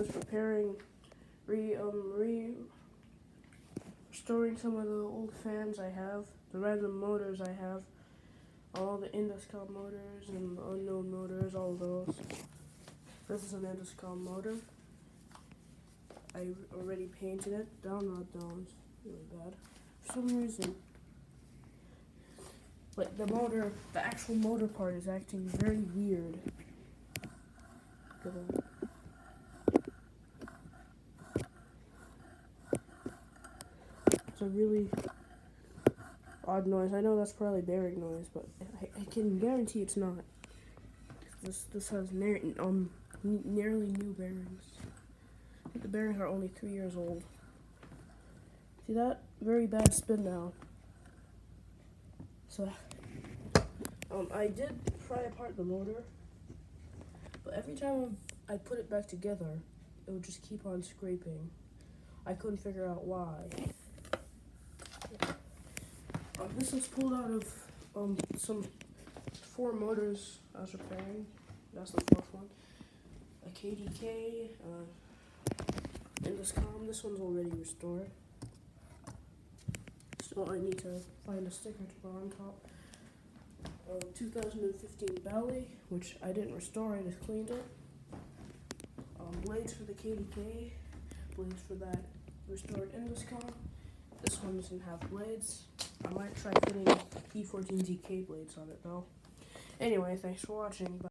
was repairing, restoring some of the old fans I have, the random motors I have, all the IndusCom motors and the unknown motors, all of those. This is an IndusCom motor. I already painted it. Download those. Really bad. For some reason, like the actual motor part is acting very weird. Look at that. It's a really odd noise. I know that's probably bearing noise, but I can guarantee it's not. This has nearly new bearings. I think the bearings are only 3 years old. See that? Very bad spin now. So, I did pry apart the motor, but every time I put it back together, it would just keep on scraping. I couldn't figure out why. This was pulled out of some 4 motors I was repairing. That's the 4th one. A KDK, IndusCom. This one's already restored. So I need to find a sticker to put on top. 2015 belly, which I didn't restore, I just cleaned it. Blades for the KDK, blades for that restored IndusCom. This one doesn't have blades. I might try putting P14ZK blades on it though. Anyway, thanks for watching. Bye.